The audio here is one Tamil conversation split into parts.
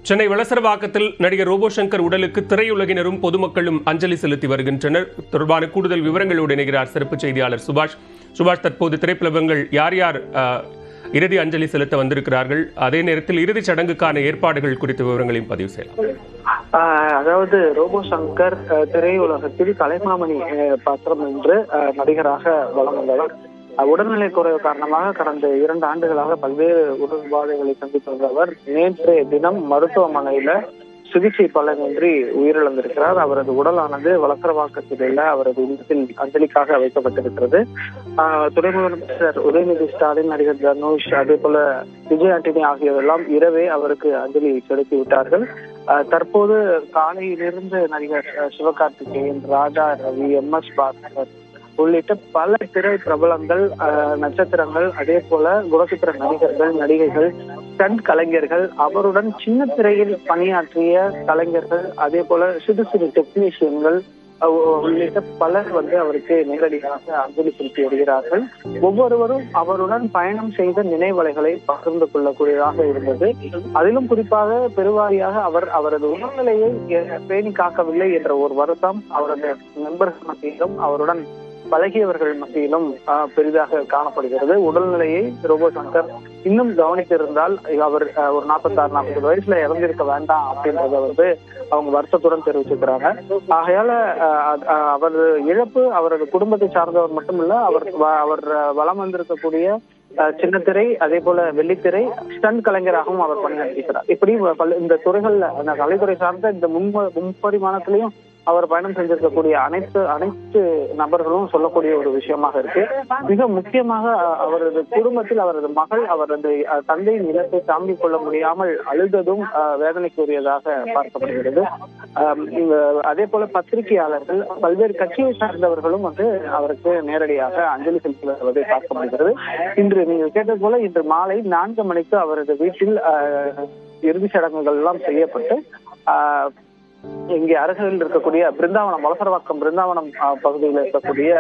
சென்னை வளசரவாக்கத்தில் நடிகர் ரோபோ சங்கர் உடலுக்கு திரையுலகினரும் பொதுமக்களும் அஞ்சலி செலுத்தி வருகின்றனர். தொடர்பான கூடுதல் விவரங்களோடு இணைகிறார் சிறப்பு செய்தியாளர் சுபாஷ். தற்போது திரைப்பிரபலங்கள் யார் யார் இறுதி அஞ்சலி செலுத்த வந்திருக்கிறார்கள், அதே நேரத்தில் இறுதிச் சடங்குக்கான ஏற்பாடுகள் குறித்த விவரங்களையும் பதிவு செய்யலாம். அதாவது ரோபோ சங்கர் திரையுலகத்தில் கலைமாமணி பாத்திரம் என்று நடிகராக வலம் வந்தவர். உடல்நிலை குறைவு காரணமாக கடந்த 2 ஆண்டுகளாக பல்வேறு உடல் உபாதைகளை சந்தித்து வந்தவர் நேற்றைய தினம் மருத்துவமனையில சிகிச்சை பலனின்றி உயிரிழந்திருக்கிறார். அவரது உடலானது வளசரவாக்கத்தில் உள்ள அவரது இல்லத்தில் அஞ்சலிக்காக வைக்கப்பட்டிருக்கிறது. துணை முதலமைச்சர் உதயநிதி ஸ்டாலின், நடிகர் தனுஷ், அதே போல விஜய் ஆண்டனி ஆகியோரெல்லாம் இரவே அவருக்கு அஞ்சலி செலுத்தி விட்டார்கள். தற்போது காலையிலிருந்து நடிகர் சிவகார்த்திகேயன், ராஜா ரவி, MS பாஸ்கர் உள்ளிட்ட பல திரை பிரபலங்கள், நட்சத்திரங்கள், அதே போல குணச்சித்திர நடிகர்கள், நடிகைகள், ஸ்டண்ட் கலைஞர்கள், அவருடன் சின்ன திரையில் பணியாற்றிய கலைஞர்கள், அதே போல சிறு சிறு டெக்னீஷியன்கள் உள்ளிட்ட பலர் அவருக்கு நேரடியாக அஞ்சலி செலுத்தி வருகிறார்கள். ஒவ்வொருவரும் அவருடன் பயணம் செய்த நினைவலைகளை பகிர்ந்து கொள்ளக்கூடியதாக இருந்தது. அதிலும் குறிப்பாக பெருவாரியாக அவரது உடல்நிலையை பேணி காக்கவில்லை என்ற ஒரு வருத்தம் அவரது நண்பர்கள் மத்தியிலும் அவருடன் பழகியவர்கள் மத்தியிலும் பெரிதாக காணப்படுகிறது. உடல்நிலையை ரோபோ சங்கர் இன்னும் கவனித்திருந்தால் அவர் ஒரு 46-40 வயசுல இறந்திருக்க வேண்டாம் அப்படின்றத அவங்க வருத்தத்துடன் தெரிவிச்சிருக்கிறாங்க. ஆகையால அவர் இழப்பு அவரது குடும்பத்தை சார்ந்தவர் மட்டுமில்ல, அவர் வலம் வந்திருக்கக்கூடிய சின்னத்திரை, அதே போல வெள்ளித்திரை, ஸ்டண்ட் கலைஞராகவும் அவர் பணியாற்றிருக்கிறார். இப்படி இந்த துறைகள்ல அந்த கலைத்துறை சார்ந்த இந்த முப்பரிமாணத்திலையும் அவர் பயணம் செஞ்சிருக்கக்கூடிய அனைத்து நபர்களும் சொல்லக்கூடிய ஒரு விஷயமாக இருக்கு. மிக முக்கியமாக அவரது குடும்பத்தில் அவரது மகள் அவரது தந்தையின் இழப்பை தாங்கிக் கொள்ள முடியாமல் அழுததும் வேதனைக்குரியதாக பார்க்கப்படுகிறது. அதே போல பத்திரிகையாளர்கள், பல்வேறு கட்சியை சார்ந்தவர்களும் அவருக்கு நேரடியாக அஞ்சலி செலுத்தி வருவதை பார்க்க முடிகிறது. இன்று நீங்கள் கேட்டது போல இன்று மாலை 4 மணிக்கு அவரது வீட்டில் இறுதி சடங்குகள் எல்லாம் செய்யப்பட்டு இங்கே அருகில் இருக்கக்கூடிய வளசரவாக்கம் பிருந்தாவனம் பகுதியில் இருக்கக்கூடிய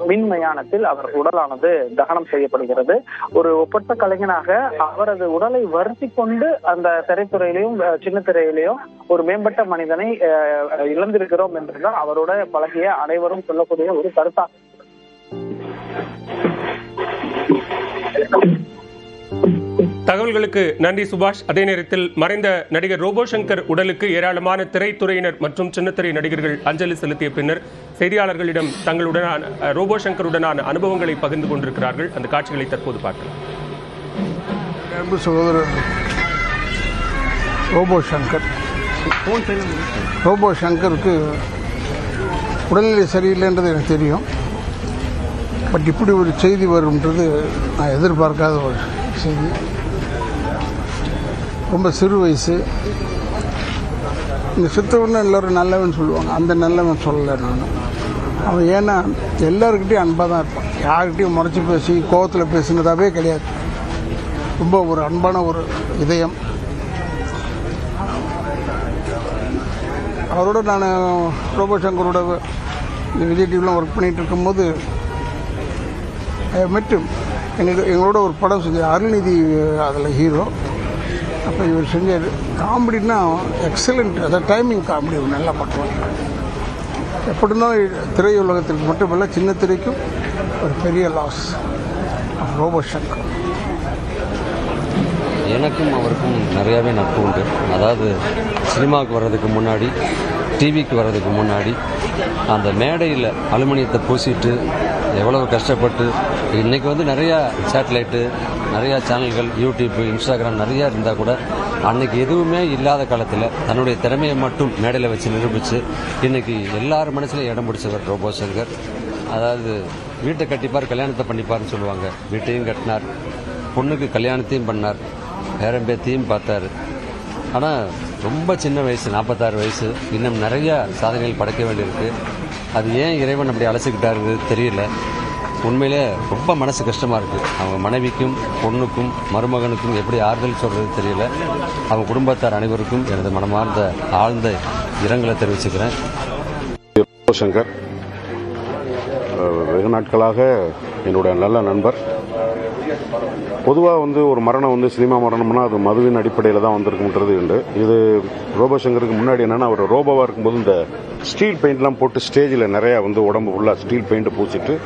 மின் மயானத்தில் அவர் உடலானது தகனம் செய்யப்படுகிறது. ஒரு ஒப்பற்ற கலைஞனாக அவரது உடலை வருத்தி கொண்டு அந்த திரைத்துறையிலையும் சின்ன திரையிலையும் ஒரு மேம்பட்ட மனிதனை இழந்திருக்கிறோம் என்றுதான் அவரோட பழகிய அனைவரும் சொல்லக்கூடிய ஒரு கருத்தா. தகவல்களுக்கு நன்றி சுபாஷ். அதே நேரத்தில் மறைந்த நடிகர் ரோபோ சங்கர் உடலுக்கு ஏராளமான திரைத்துறையினர் மற்றும் சின்னத்திரை நடிகர்கள் அஞ்சலி செலுத்திய பின்னர் செய்தியாளர்களிடம் தங்களுடனான ரோபோ சங்கருடனான அனுபவங்களை பகிர்ந்து கொண்டிருக்கிறார்கள். அந்த காட்சிகளை தற்போது பார்க்கலாம். அன்பு சகோதரர் ரோபோ சங்கருக்கு உடல்நிலை சரியில்லைன்றது எனக்கு தெரியும். பட் இப்படி ஒரு செய்தி வரும்ன்றது நான் எதிர்பார்க்காத ஒரு செய்தி. ரொம்ப சிறு வயசு. இந்த சித்தவன்னு எல்லோரும் நல்லவன் சொல்லுவாங்க, அந்த நல்லவன் சொல்லலை நான். அவன் ஏன்னா எல்லாருக்கிட்டையும் அன்பாக தான் இருப்பான். யாருக்கிட்டையும் முறைச்சி பேசி கோவத்தில் பேசுனதாவே கிடையாது. ரொம்ப ஒரு அன்பான ஒரு இதயம். அவரோட நான் ரோபோ சங்கரோட இந்த விஜய் டிவிலாம் ஒர்க் பண்ணிகிட்டு இருக்கும்போது மட்டும் எங்களோட ஒரு படம் செஞ்ச அருள்நிதி அதில் ஹீரோ. அப்போ இவர் செஞ்சார். காமெடினா எக்ஸலண்ட். அதாவது டைமிங் காமெடி நல்லா பண்ணுவாங்க. எப்படின்னா திரையுலகத்திற்கு மட்டுமல்ல, சின்ன திரைக்கும் ஒரு பெரிய லாஸ் ரோபோ சங்கர். எனக்கும் அவருக்கும் நிறையாவே நட்பு உண்டு. அதாவது சினிமாவுக்கு வர்றதுக்கு முன்னாடி, டிவிக்கு வர்றதுக்கு முன்னாடி அந்த மேடையில் அலுமினியத்தை பூசிட்டு எவ்வளவு கஷ்டப்பட்டு இன்றைக்கி நிறையா சேட்டலைட்டு, நிறையா சேனல்கள், யூடியூப், இன்ஸ்டாகிராம் நிறையா இருந்தால் கூட அன்றைக்கி எதுவுமே இல்லாத காலத்தில் தன்னுடைய திறமையை மட்டும் மேடையில் வச்சு நிரூபித்து இன்றைக்கி எல்லார் மனசுலையும் இடம் பிடிச்சவர் ரோபோ சங்கர். அதாவது வீட்டை கட்டிப்பார், கல்யாணத்தை பண்ணிப்பார்னு சொல்லுவாங்க. வீட்டையும் கட்டினார், பொண்ணுக்கு கல்யாணத்தையும் பண்ணார், பேரம்பேத்தையும் பார்த்தார். ஆனால் ரொம்ப சின்ன வயசு, 46 வயசு. இன்னும் நிறையா சாதனைகள் படைக்க வேண்டியிருக்கு. அது ஏன் இறைவன் அப்படி அலசிக்கிட்டாரு தெரியல. உண்மையிலே ரொம்ப மனசு கஷ்டமாக இருக்குது. அவங்க மனைவிக்கும், பொண்ணுக்கும், மருமகனுக்கும் எப்படி ஆறுதல் சொல்கிறது தெரியல. அவங்க குடும்பத்தார் அனைவருக்கும் எனது மனமார்ந்த ஆழ்ந்த இரங்கலை தெரிவிச்சுக்கிறேன். சங்கர் வெகு நாட்களாக என்னுடைய நல்ல நண்பர். பொதுவாக வந்து ஒரு மரணம் வந்து சினிமா மரணம்னா அது மதுவின் அடிப்படையில் தான் வந்திருக்குன்றது உண்டு. இது ரோபோ சங்கருக்கு முன்னாடி என்னன்னா, அவர் ரோபோவாக இருக்கும்போது இந்த ஸ்டீல் பெயிண்ட்லாம் போட்டு ஸ்டேஜில் நிறையா வந்து உடம்பு ஃபுல்லாக ஸ்டீல் பெயிண்ட் பூசிட்டு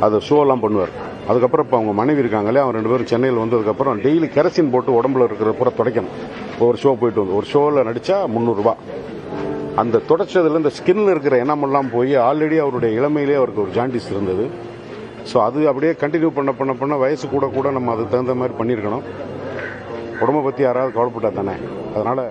அதை ஷோலாம் பண்ணுவார். அதுக்கப்புறம் இப்போ அவங்க மனைவி இருக்காங்களே, அவங்க 2 பேரும் சென்னையில் வந்ததுக்கப்புறம் டெய்லி கெரசின் போட்டு உடம்புல இருக்கிற பூரா துடைக்கணும். ஒரு ஷோ போயிட்டு வந்து ஒரு ஷோவில் நடித்தா 300 ரூபா. அந்த துடைச்சதுல இந்த ஸ்கின்ல இருக்கிற எண்ணமெல்லாம் போய் ஆல்ரெடி அவருடைய இளமையிலே அவருக்கு ஒரு ஜாண்டிஸ் இருந்தது. ஸோ அது அப்படியே கண்டினியூ பண்ண வயசு கூட நம்ம அதுக்கு தகுந்த மாதிரி பண்ணியிருக்கணும். உடம்பை பற்றி யாராவது கவலைப்பட்டா தானே. அதனால்